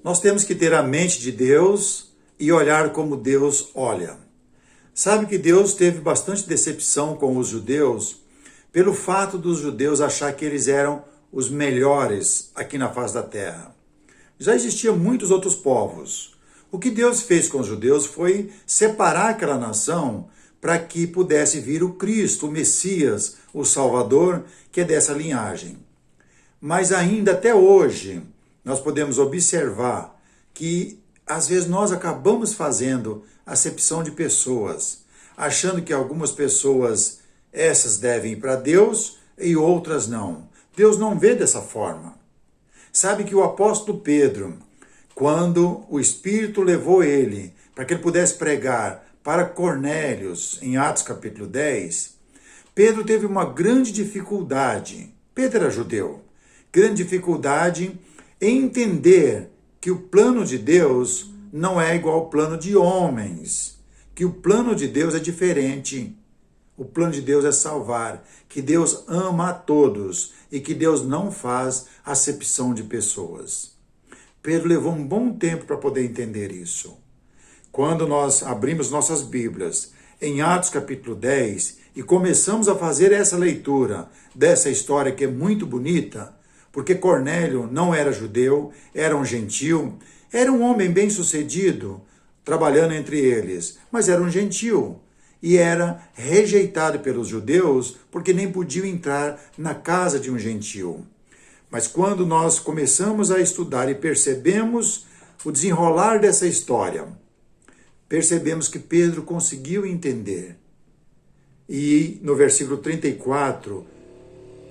Nós temos que ter a mente de Deus e olhar como Deus olha. Sabe que Deus teve bastante decepção com os judeus pelo fato dos judeus achar que eles eram os melhores aqui na face da terra. Já existiam muitos outros povos. O que Deus fez com os judeus foi separar aquela nação para que pudesse vir o Cristo, o Messias, o Salvador, que é dessa linhagem. Mas ainda até hoje, nós podemos observar que às vezes nós acabamos fazendo acepção de pessoas, achando que algumas pessoas, essas devem ir para Deus e outras não. Deus não vê dessa forma. Sabe que o apóstolo Pedro, quando o Espírito levou ele para que ele pudesse pregar para Cornélios, em Atos capítulo 10, Pedro teve uma grande dificuldade. Pedro era judeu. Grande dificuldade em entender que o plano de Deus não é igual ao plano de homens, que o plano de Deus é diferente. O plano de Deus é salvar, que Deus ama a todos e que Deus não faz acepção de pessoas. Pedro levou um bom tempo para poder entender isso. Quando nós abrimos nossas Bíblias em Atos capítulo 10 e começamos a fazer essa leitura dessa história que é muito bonita, porque Cornélio não era judeu, era um gentil, era um homem bem-sucedido, trabalhando entre eles, mas era um gentil e era rejeitado pelos judeus porque nem podia entrar na casa de um gentil. Mas quando nós começamos a estudar e percebemos o desenrolar dessa história, percebemos que Pedro conseguiu entender. E no versículo 34,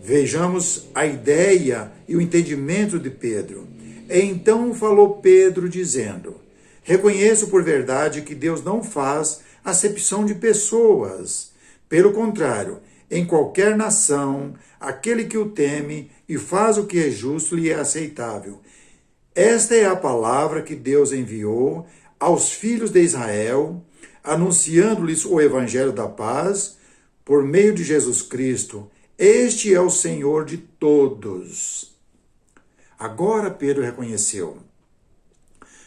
vejamos a ideia e o entendimento de Pedro. Então falou Pedro dizendo: reconheço por verdade que Deus não faz acepção de pessoas. Pelo contrário, em qualquer nação, aquele que o teme e faz o que é justo lhe é aceitável. Esta é a palavra que Deus enviou aos filhos de Israel, anunciando-lhes o evangelho da paz, por meio de Jesus Cristo. Este é o Senhor de todos. Agora Pedro reconheceu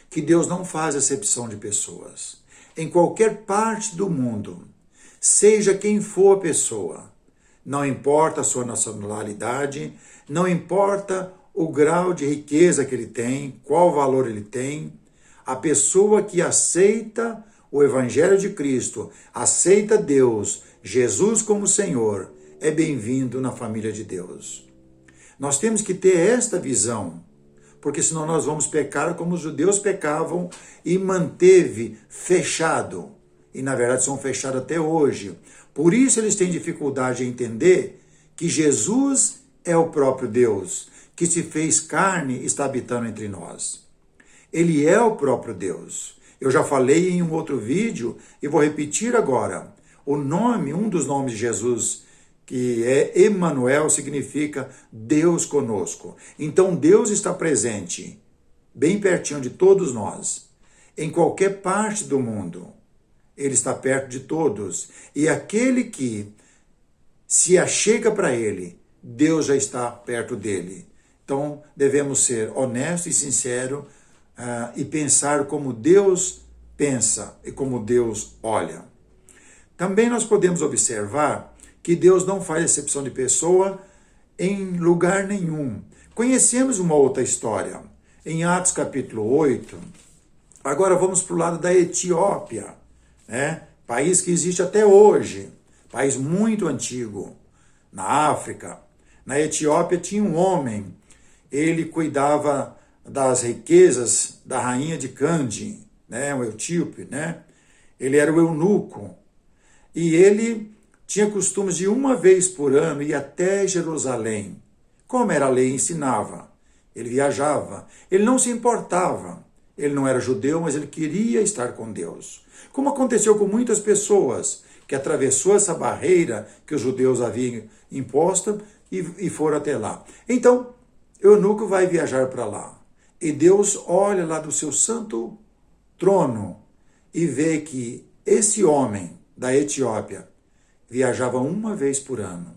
que Deus não faz acepção de pessoas. Em qualquer parte do mundo, seja quem for a pessoa, não importa a sua nacionalidade, não importa o grau de riqueza que ele tem, qual valor ele tem, a pessoa que aceita o Evangelho de Cristo, aceita Deus, Jesus como Senhor, é bem-vindo na família de Deus. Nós temos que ter esta visão, porque senão nós vamos pecar como os judeus pecavam e manteve fechado. E na verdade são fechados até hoje. Por isso eles têm dificuldade em entender que Jesus é o próprio Deus, que se fez carne e está habitando entre nós. Ele é o próprio Deus. Eu já falei em um outro vídeo e vou repetir agora. O nome, um dos nomes de Jesus, que é Emanuel, significa Deus conosco. Então Deus está presente, bem pertinho de todos nós, em qualquer parte do mundo. Ele está perto de todos. E aquele que se achega para ele, Deus já está perto dele. Então devemos ser honestos e sinceros e pensar como Deus pensa e como Deus olha. Também nós podemos observar que Deus não faz exceção de pessoa em lugar nenhum. Conhecemos uma outra história, em Atos capítulo 8. Agora vamos para o lado da Etiópia, né? País que existe até hoje, país muito antigo, na África. Na Etiópia tinha um homem, ele cuidava das riquezas da rainha de Cande, né? O etíope, né? Ele era o eunuco, e ele tinha costumes de uma vez por ano ir até Jerusalém. Como era a lei ensinava, ele viajava, ele não se importava. Ele não era judeu, mas ele queria estar com Deus. Como aconteceu com muitas pessoas que atravessou essa barreira que os judeus haviam imposta e foram até lá. Então, eunuco vai viajar para lá. E Deus olha lá do seu santo trono e vê que esse homem da Etiópia viajava uma vez por ano.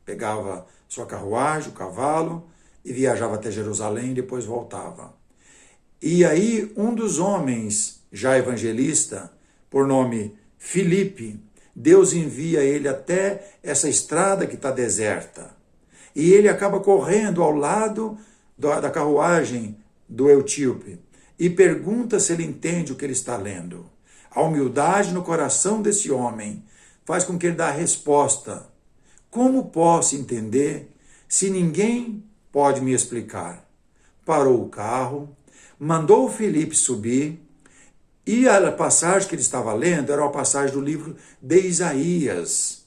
Pegava sua carruagem, o cavalo, e viajava até Jerusalém e depois voltava. E aí um dos homens, já evangelista, por nome Filipe, Deus envia ele até essa estrada que está deserta. E ele acaba correndo ao lado da carruagem do etíope e pergunta se ele entende o que ele está lendo. A humildade no coração desse homem faz com que ele dê a resposta. Como posso entender se ninguém pode me explicar? Parou o carro, mandou o Filipe subir, e a passagem que ele estava lendo era uma passagem do livro de Isaías.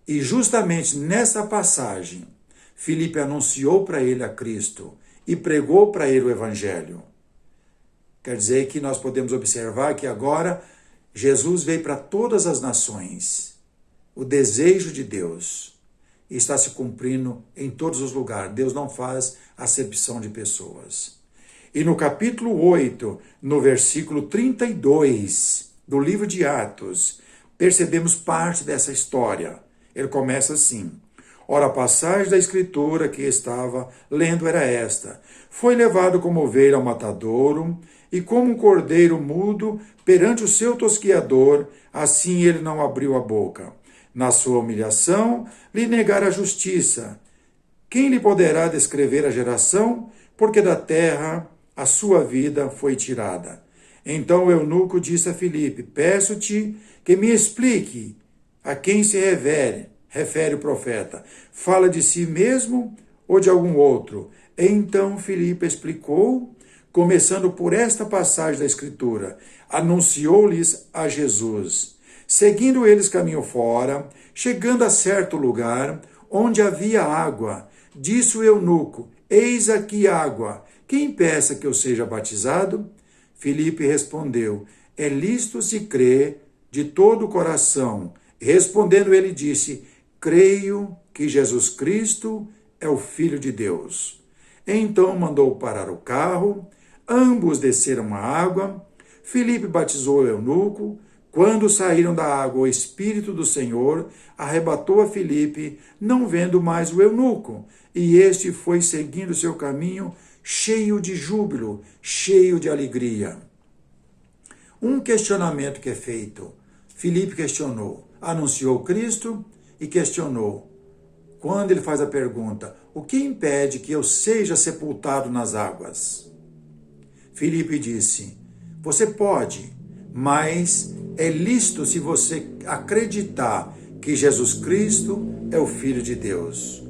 E justamente nessa passagem, Filipe anunciou para ele a Cristo e pregou para ele o Evangelho. Quer dizer que nós podemos observar que agora Jesus veio para todas as nações. O desejo de Deus está se cumprindo em todos os lugares. Deus não faz acepção de pessoas. E no capítulo 8, no versículo 32 do livro de Atos, percebemos parte dessa história. Ele começa assim: ora, a passagem da escritura que estava lendo era esta: foi levado como ovelha ao matadouro, e como um cordeiro mudo perante o seu tosquiador, assim ele não abriu a boca. Na sua humilhação, lhe negara a justiça. Quem lhe poderá descrever a geração? Porque da terra a sua vida foi tirada. Então o eunuco disse a Filipe: peço-te que me explique a quem se refere o profeta. Fala de si mesmo ou de algum outro? Então Filipe explicou, começando por esta passagem da Escritura, anunciou-lhes a Jesus. Seguindo eles caminho fora, chegando a certo lugar, onde havia água, disse o eunuco: eis aqui água, quem peça que eu seja batizado? Filipe respondeu: é lícito se crer de todo o coração. Respondendo ele disse: creio que Jesus Cristo é o Filho de Deus. Então mandou parar o carro, ambos desceram a água, Filipe batizou o eunuco. Quando saíram da água, o Espírito do Senhor arrebatou a Filipe, não vendo mais o eunuco, e este foi seguindo seu caminho, cheio de júbilo, cheio de alegria. Um questionamento que é feito. Filipe questionou, anunciou Cristo e questionou. Quando ele faz a pergunta: o que impede que eu seja sepultado nas águas? Filipe disse: você pode, mas é lícito se você acreditar que Jesus Cristo é o Filho de Deus.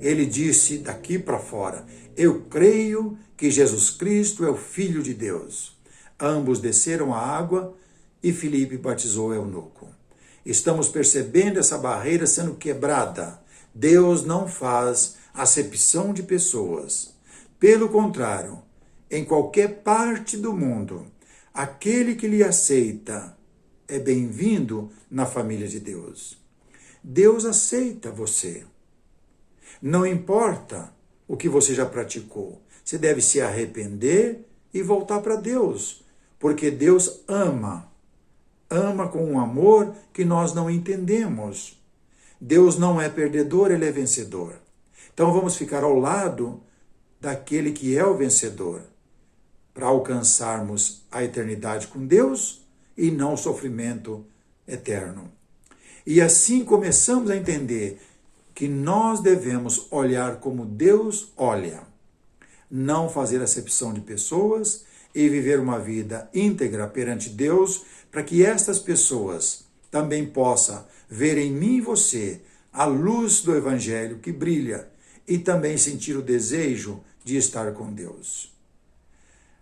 Ele disse daqui para fora: eu creio que Jesus Cristo é o Filho de Deus. Ambos desceram a água e Filipe batizou o eunuco. Estamos percebendo essa barreira sendo quebrada. Deus não faz acepção de pessoas. Pelo contrário, em qualquer parte do mundo, aquele que lhe aceita é bem-vindo na família de Deus. Deus aceita você. Não importa o que você já praticou. Você deve se arrepender e voltar para Deus, porque Deus ama. Ama com um amor que nós não entendemos. Deus não é perdedor, Ele é vencedor. Então vamos ficar ao lado daquele que é o vencedor, para alcançarmos a eternidade com Deus e não o sofrimento eterno. E assim começamos a entender que nós devemos olhar como Deus olha, não fazer acepção de pessoas e viver uma vida íntegra perante Deus, para que estas pessoas também possam ver em mim e você a luz do Evangelho que brilha e também sentir o desejo de estar com Deus.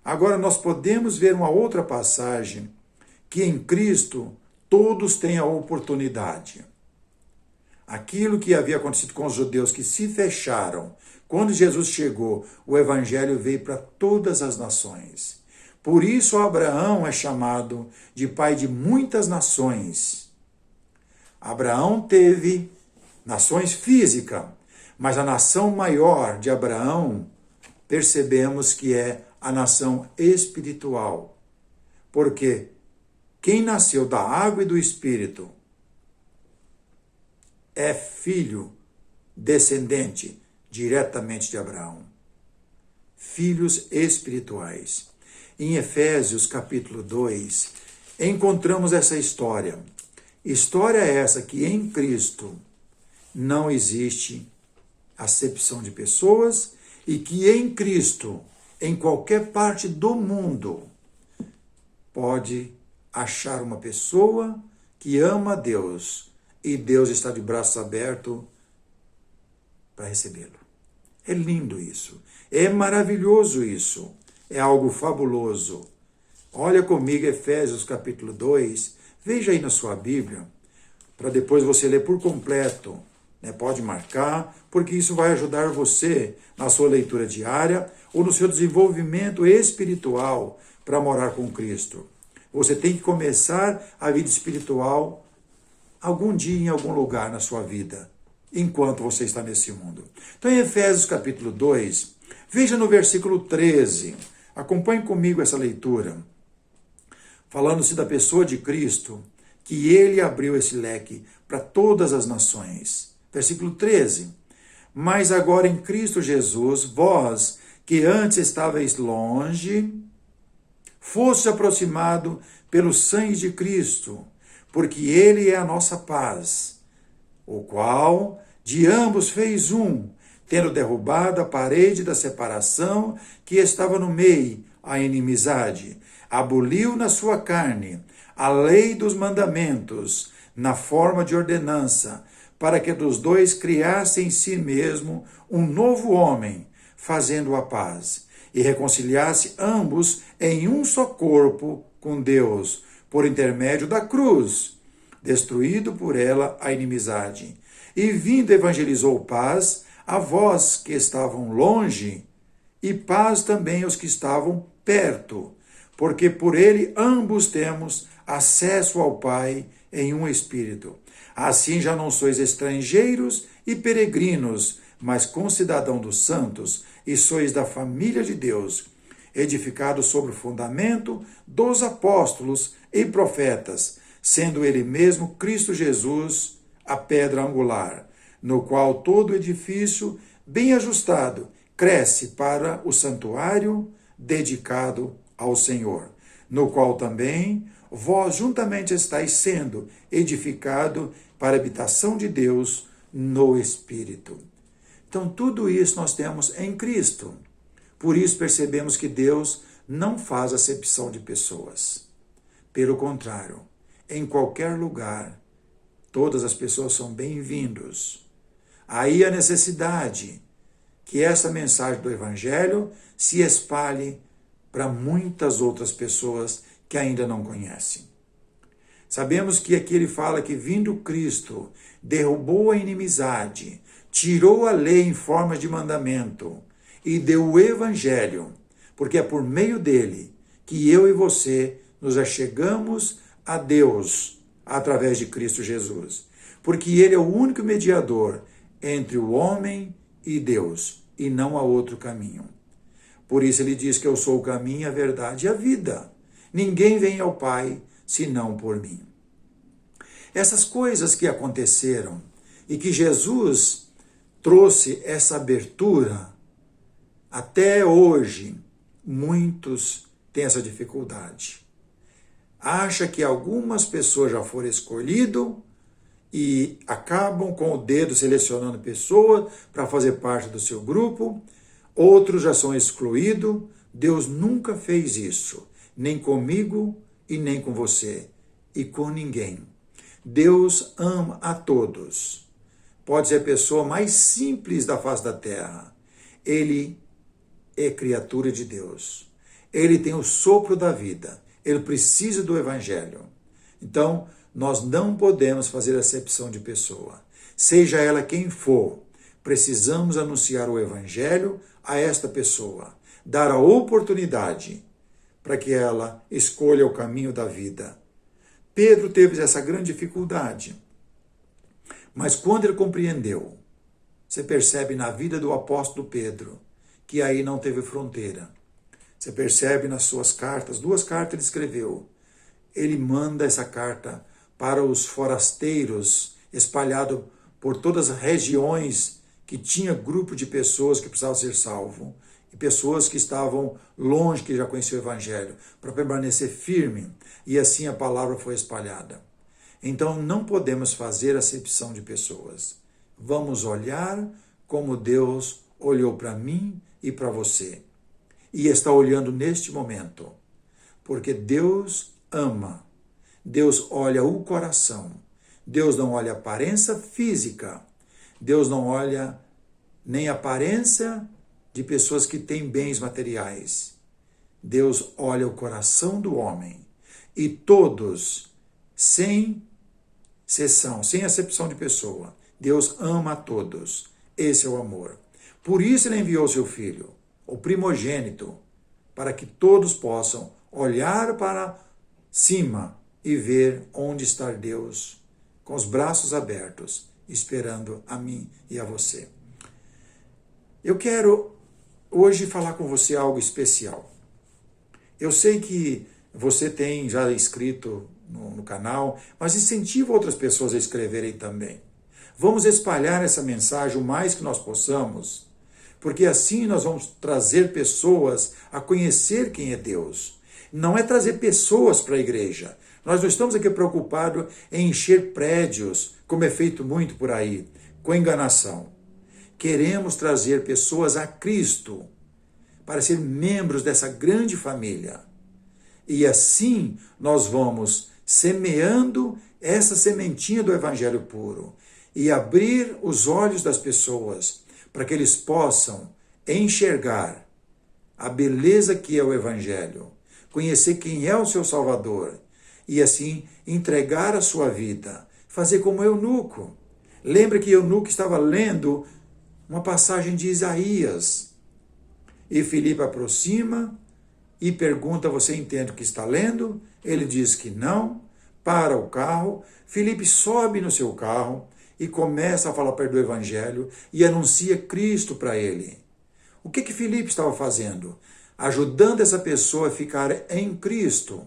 Agora nós podemos ver uma outra passagem que em Cristo todos têm a oportunidade. Aquilo que havia acontecido com os judeus que se fecharam, quando Jesus chegou, o Evangelho veio para todas as nações. Por isso Abraão é chamado de pai de muitas nações. Abraão teve nações físicas, mas a nação maior de Abraão, percebemos que é a nação espiritual. Porque quem nasceu da água e do Espírito é filho, descendente diretamente de Abraão. Filhos espirituais. em Efésios capítulo 2, encontramos essa história. História essa que em Cristo não existe acepção de pessoas e que em Cristo, em qualquer parte do mundo, pode achar uma pessoa que ama a Deus e Deus está de braços abertos para recebê-lo. É lindo isso, é maravilhoso isso, é algo fabuloso. Olha comigo Efésios capítulo 2, veja aí na sua Bíblia, para depois você ler por completo, né? Pode marcar, porque isso vai ajudar você na sua leitura diária ou no seu desenvolvimento espiritual para morar com Cristo. Você tem que começar a vida espiritual algum dia em algum lugar na sua vida, enquanto você está nesse mundo. Então, em Efésios capítulo 2, veja no versículo 13, acompanhe comigo essa leitura, falando-se da pessoa de Cristo, que ele abriu esse leque para todas as nações. Versículo 13, mas agora em Cristo Jesus, vós que antes estáveis longe, fosse aproximado pelo sangue de Cristo, porque ele é a nossa paz, o qual de ambos fez um, tendo derrubado a parede da separação que estava no meio, a inimizade, aboliu na sua carne a lei dos mandamentos, na forma de ordenança, para que dos dois criasse em si mesmo um novo homem, fazendo a paz, e reconciliasse ambos em um só corpo com Deus, por intermédio da cruz, destruído por ela a inimizade. E vindo evangelizou paz a vós que estavam longe, e paz também aos que estavam perto, porque por ele ambos temos acesso ao Pai em um Espírito. Assim já não sois estrangeiros e peregrinos, mas concidadão dos santos, e sois da família de Deus, edificados sobre o fundamento dos apóstolos e profetas, sendo ele mesmo Cristo Jesus a pedra angular, no qual todo edifício, bem ajustado, cresce para o santuário dedicado ao Senhor, no qual também vós juntamente estáis sendo edificado para a habitação de Deus no Espírito. Então, tudo isso nós temos em Cristo. Por isso percebemos que Deus não faz acepção de pessoas. Pelo contrário, em qualquer lugar, todas as pessoas são bem-vindos. Aí a necessidade que essa mensagem do Evangelho se espalhe para muitas outras pessoas que ainda não conhecem. Sabemos que aqui ele fala que vindo Cristo, derrubou a inimizade, tirou a lei em forma de mandamento e deu o Evangelho, porque é por meio dele que eu e você nos achegamos a Deus através de Cristo Jesus. Porque ele é o único mediador entre o homem e Deus, e não há outro caminho. Por isso ele diz que eu sou o caminho, a verdade e a vida. Ninguém vem ao Pai senão por mim. Essas coisas que aconteceram e que Jesus trouxe essa abertura, até hoje, muitos têm essa dificuldade. Acha que algumas pessoas já foram escolhidas e acabam com o dedo selecionando pessoas para fazer parte do seu grupo, outros já são excluídos. Deus nunca fez isso, nem comigo e nem com você, e com ninguém. Deus ama a todos. Pode ser a pessoa mais simples da face da terra. Ele é criatura de Deus. Ele tem o sopro da vida. Ele precisa do Evangelho. Então, nós não podemos fazer acepção de pessoa. Seja ela quem for, precisamos anunciar o Evangelho a esta pessoa. Dar a oportunidade para que ela escolha o caminho da vida. Pedro teve essa grande dificuldade. Mas quando ele compreendeu, você percebe na vida do apóstolo Pedro, que aí não teve fronteira. Você percebe nas suas cartas, 2 cartas ele escreveu. Ele manda essa carta para os forasteiros, espalhado por todas as regiões que tinha grupo de pessoas que precisavam ser salvos. e pessoas que estavam longe, que já conheciam o Evangelho, para permanecer firme, e assim a palavra foi espalhada. Então não podemos fazer acepção de pessoas. Vamos olhar como Deus olhou para mim e para você. E está olhando neste momento. Porque Deus ama. Deus olha o coração. Deus não olha a aparência física. Deus não olha nem a aparência de pessoas que têm bens materiais. Deus olha o coração do homem. E todos, sem exceção, sem acepção de pessoa, Deus ama a todos. Esse é o amor. Por isso ele enviou seu Filho, o primogênito, para que todos possam olhar para cima e ver onde está Deus, com os braços abertos, esperando a mim e a você. Eu quero hoje falar com você algo especial. Eu sei que você tem já escrito no canal, mas incentiva outras pessoas a escreverem também. Vamos espalhar essa mensagem o mais que nós possamos, porque assim nós vamos trazer pessoas a conhecer quem é Deus. Não é trazer pessoas para a igreja. Nós não estamos aqui preocupados em encher prédios, como é feito muito por aí, com enganação. Queremos trazer pessoas a Cristo, para ser membros dessa grande família. E assim nós vamos semeando essa sementinha do Evangelho puro e abrir os olhos das pessoas para que eles possam enxergar a beleza que é o Evangelho, conhecer quem é o seu Salvador e assim entregar a sua vida, fazer como Eunuco. Lembra que Eunuco estava lendo uma passagem de Isaías e Filipe aproxima e pergunta: você entende o que está lendo? Ele diz que não, para o carro. Filipe sobe no seu carro e começa a falar perto do Evangelho e anuncia Cristo para ele. O que Filipe estava fazendo? Ajudando essa pessoa a ficar em Cristo.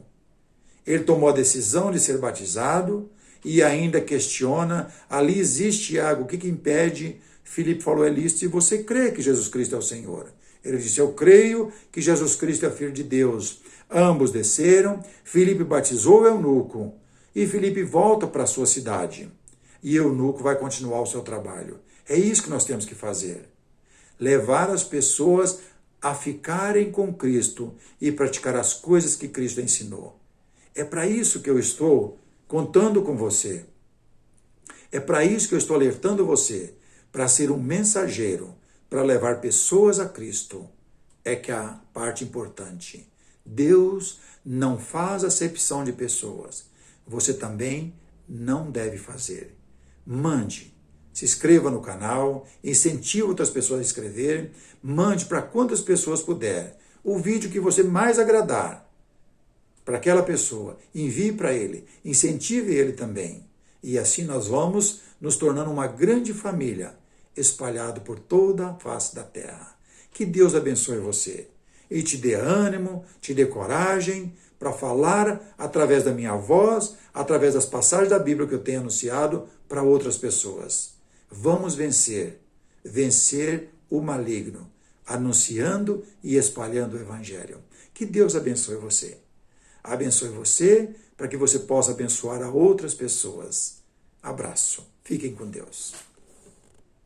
Ele tomou a decisão de ser batizado e ainda questiona, ali existe Tiago, o que impede? Filipe falou: é lícito se você crê que Jesus Cristo é o Senhor. Ele disse: eu creio que Jesus Cristo é Filho de Deus. Ambos desceram, Filipe batizou o eunuco e Filipe volta para a sua cidade. E o eunuco vai continuar o seu trabalho. É isso que nós temos que fazer. Levar as pessoas a ficarem com Cristo e praticar as coisas que Cristo ensinou. É para isso que eu estou contando com você. É para isso que eu estou alertando você, para ser um mensageiro, para levar pessoas a Cristo. É que é a parte importante. Deus não faz acepção de pessoas. Você também não deve fazer. Mande. Se inscreva no canal, incentive outras pessoas a escreverem, mande para quantas pessoas puder. O vídeo que você mais agradar para aquela pessoa, envie para ele, incentive ele também. E assim nós vamos nos tornando uma grande família, espalhado por toda a face da terra. Que Deus abençoe você e te dê ânimo, te dê coragem para falar através da minha voz, através das passagens da Bíblia que eu tenho anunciado para outras pessoas. Vamos vencer o maligno, anunciando e espalhando o Evangelho. Que Deus abençoe você. Abençoe você para que você possa abençoar a outras pessoas. Abraço. Fiquem com Deus.